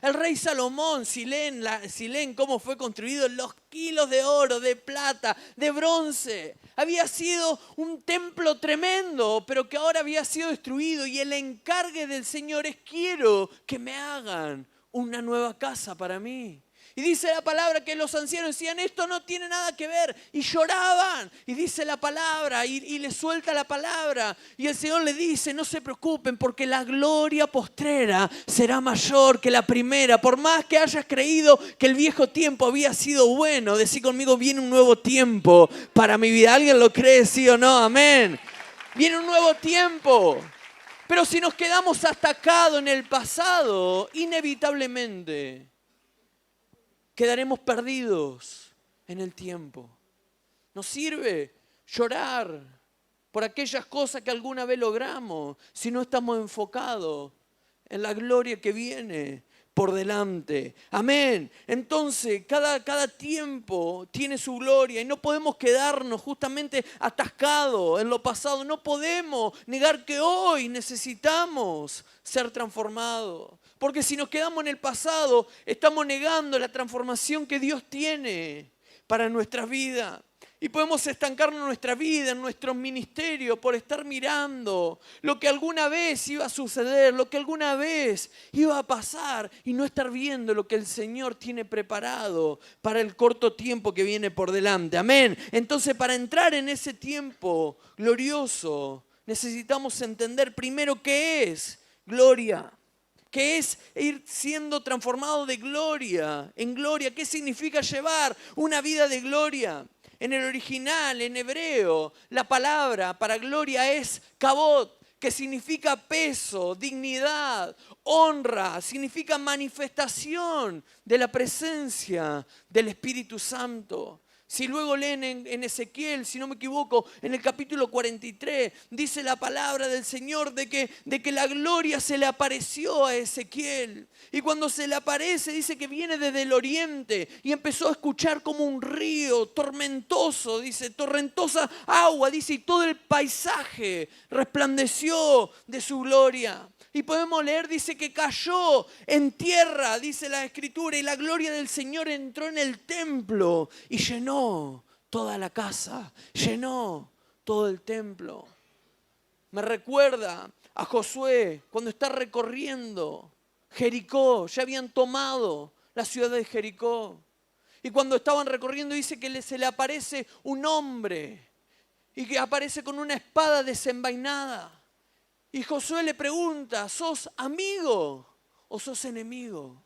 El rey Salomón, si leen cómo fue construido, los kilos de oro, de plata, de bronce. Había sido un templo tremendo, pero que ahora había sido destruido. Y el encargue del Señor es: quiero que me hagan una nueva casa para mí. Y dice la palabra que los ancianos decían: esto no tiene nada que ver. Y lloraban. Y dice la palabra y le suelta la palabra. Y el Señor le dice: no se preocupen, porque la gloria postrera será mayor que la primera. Por más que hayas creído que el viejo tiempo había sido bueno, decí conmigo: viene un nuevo tiempo para mi vida. ¿Alguien lo cree, sí o no? Amén. Viene un nuevo tiempo. Pero si nos quedamos atacados en el pasado, inevitablemente quedaremos perdidos en el tiempo. Nos sirve llorar por aquellas cosas que alguna vez logramos si no estamos enfocados en la gloria que viene por delante. Amén. Entonces, cada tiempo tiene su gloria y no podemos quedarnos justamente atascados en lo pasado. No podemos negar que hoy necesitamos ser transformados. Porque si nos quedamos en el pasado, estamos negando la transformación que Dios tiene para nuestras vidas. Y podemos estancarnos en nuestra vida, en nuestros ministerios, por estar mirando lo que alguna vez iba a suceder, lo que alguna vez iba a pasar, y no estar viendo lo que el Señor tiene preparado para el corto tiempo que viene por delante. Amén. Entonces, para entrar en ese tiempo glorioso, necesitamos entender primero qué es gloria. ¿Qué es ir siendo transformado de gloria en gloria? ¿Qué significa llevar una vida de gloria? En el original, en hebreo, la palabra para gloria es kabod, que significa peso, dignidad, honra, significa manifestación de la presencia del Espíritu Santo. Si luego leen en Ezequiel, si no me equivoco, en el capítulo 43, dice la palabra del Señor de que la gloria se le apareció a Ezequiel. Y cuando se le aparece, dice que viene desde el oriente y empezó a escuchar como un río tormentoso, dice, torrentosa agua, dice, y todo el paisaje resplandeció de su gloria. Y podemos leer, dice que cayó en tierra, dice la Escritura, y la gloria del Señor entró en el templo y llenó toda la casa, llenó todo el templo. Me recuerda a Josué cuando está recorriendo Jericó, ya habían tomado la ciudad de Jericó. Y cuando estaban recorriendo dice que se le aparece un hombre y que aparece con una espada desenvainada. Y Josué le pregunta: ¿sos amigo o sos enemigo?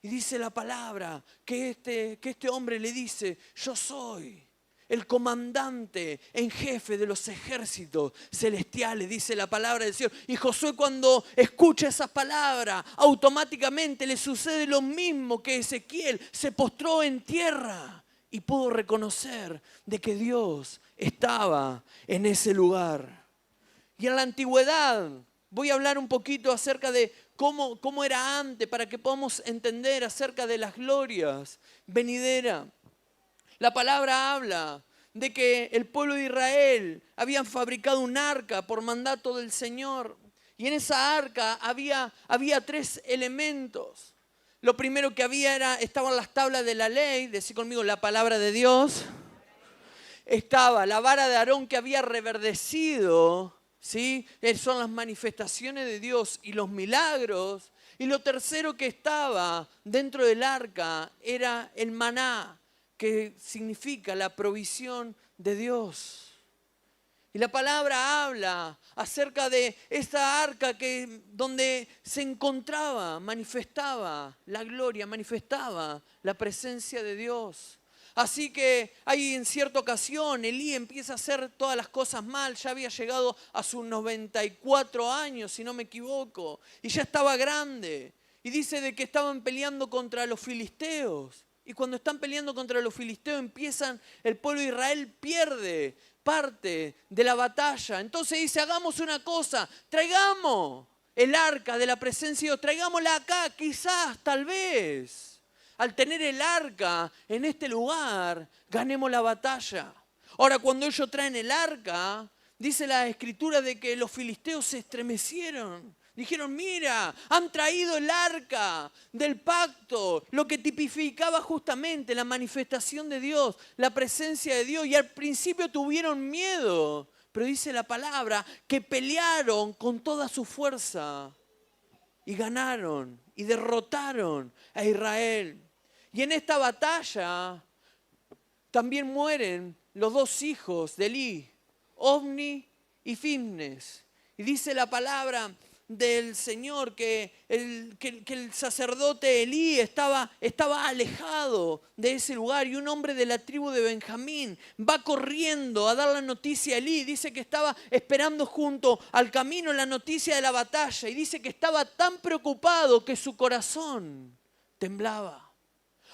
Y dice la palabra que este hombre le dice: yo soy el comandante en jefe de los ejércitos celestiales, dice la palabra del Señor. Y Josué, cuando escucha esa palabra, automáticamente le sucede lo mismo que Ezequiel: se postró en tierra y pudo reconocer de que Dios estaba en ese lugar. Y en la antigüedad, voy a hablar un poquito acerca de cómo era antes, para que podamos entender acerca de las glorias venideras. La palabra habla de que el pueblo de Israel habían fabricado un arca por mandato del Señor. Y en esa arca había 3 elementos. Lo primero que había estaban las tablas de la ley, decí conmigo, la palabra de Dios. Estaba la vara de Aarón que había reverdecido, ¿sí? Son las manifestaciones de Dios y los milagros. Y lo tercero que estaba dentro del arca era el maná, que significa la provisión de Dios. Y la palabra habla acerca de esta arca donde se encontraba, manifestaba la gloria, manifestaba la presencia de Dios. Así que ahí en cierta ocasión Elí empieza a hacer todas las cosas mal. Ya había llegado a sus 94 años, si no me equivoco, y ya estaba grande. Y dice de que estaban peleando contra los filisteos. Y cuando están peleando contra los filisteos, el pueblo de Israel pierde parte de la batalla. Entonces dice: hagamos una cosa, traigamos el arca de la presencia de Dios, traigámosla acá, quizás, tal vez. Al tener el arca en este lugar, ganemos la batalla. Ahora, cuando ellos traen el arca, dice la Escritura de que los filisteos se estremecieron Dijeron, mira, han traído el arca del pacto, lo que tipificaba justamente la manifestación de Dios, la presencia de Dios. Y al principio tuvieron miedo, pero dice la palabra que pelearon con toda su fuerza y ganaron y derrotaron a Israel. Y en esta batalla también mueren los dos hijos de Elí, Ofni y Finnes. Y dice la palabra del Señor que el sacerdote Elí estaba alejado de ese lugar, y un hombre de la tribu de Benjamín va corriendo a dar la noticia a Elí. Dice que estaba esperando junto al camino la noticia de la batalla, y dice que estaba tan preocupado que su corazón temblaba.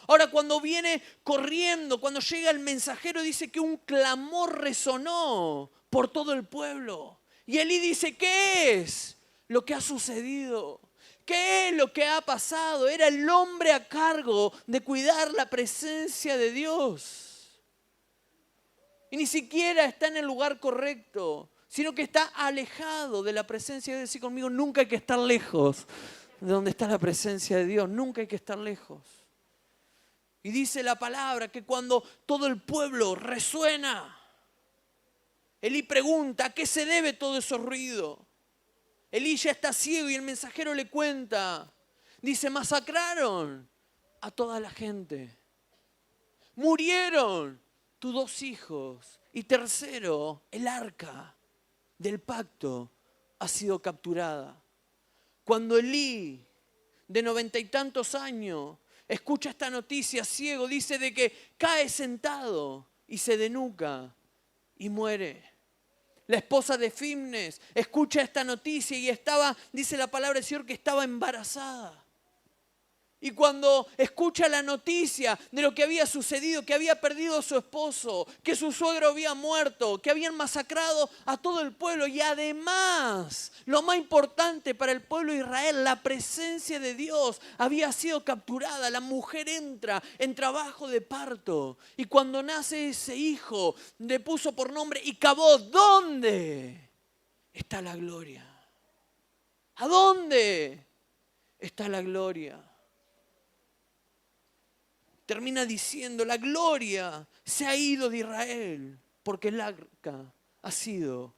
Ahora, cuando viene corriendo, cuando llega el mensajero, dice que un clamor resonó por todo el pueblo. Y Elí dice, ¿qué es lo que ha sucedido? ¿Qué es lo que ha pasado? Era el hombre a cargo de cuidar la presencia de Dios. Y ni siquiera está en el lugar correcto, sino que está alejado de la presencia de Dios. Decir conmigo, nunca hay que estar lejos de donde está la presencia de Dios. Nunca hay que estar lejos. Y dice la palabra que cuando todo el pueblo resuena, Elí pregunta, ¿a qué se debe todo ese ruido? Elí ya está ciego y el mensajero le cuenta. Dice, masacraron a toda la gente. Murieron tus dos hijos. Y tercero, el arca del pacto ha sido capturada. Cuando Elí, de 90 y tantos años, escucha esta noticia, ciego, dice de que cae sentado y se denuca y muere. La esposa de Finnes escucha esta noticia y dice la palabra del Señor, que estaba embarazada. Y cuando escucha la noticia de lo que había sucedido, que había perdido a su esposo, que su suegro había muerto, que habían masacrado a todo el pueblo, y además, lo más importante para el pueblo de Israel, la presencia de Dios había sido capturada. La mujer entra en trabajo de parto, y cuando nace ese hijo, le puso por nombre Icabod. ¿Dónde está la gloria? ¿A dónde está la gloria? Termina diciendo, la gloria se ha ido de Israel porque el arca ha sido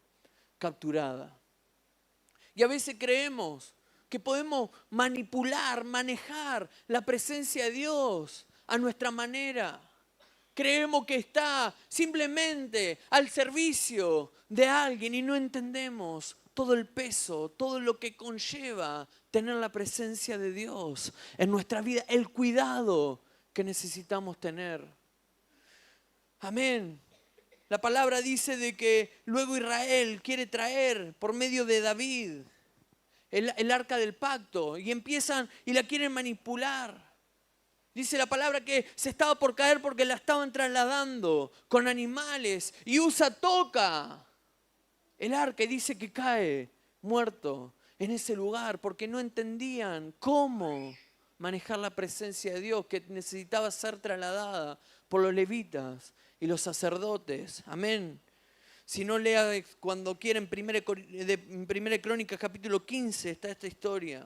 capturada. Y a veces creemos que podemos manipular, manejar la presencia de Dios a nuestra manera. Creemos que está simplemente al servicio de alguien y no entendemos todo el peso, todo lo que conlleva tener la presencia de Dios en nuestra vida, el cuidado que necesitamos tener. Amén. La palabra dice de que luego Israel quiere traer por medio de David el arca del pacto, y empiezan y la quieren manipular. Dice la palabra que se estaba por caer porque la estaban trasladando con animales, y Usa toca el arca y dice que cae muerto en ese lugar porque no entendían cómo manejar la presencia de Dios, que necesitaba ser trasladada por los levitas y los sacerdotes. Amén. Si no, lea cuando quieren en 1 Crónicas capítulo 15 está esta historia.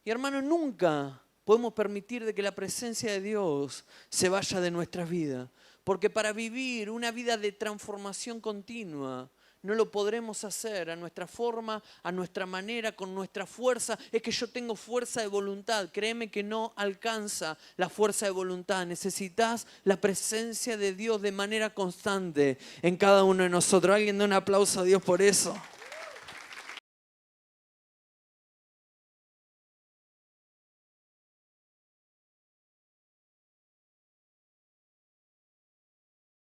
Y hermanos, nunca podemos permitir de que la presencia de Dios se vaya de nuestras vidas, porque para vivir una vida de transformación continua no lo podremos hacer a nuestra forma, a nuestra manera, con nuestra fuerza. Es que yo tengo fuerza de voluntad. Créeme que no alcanza la fuerza de voluntad. Necesitas la presencia de Dios de manera constante en cada uno de nosotros. Alguien dé un aplauso a Dios por eso.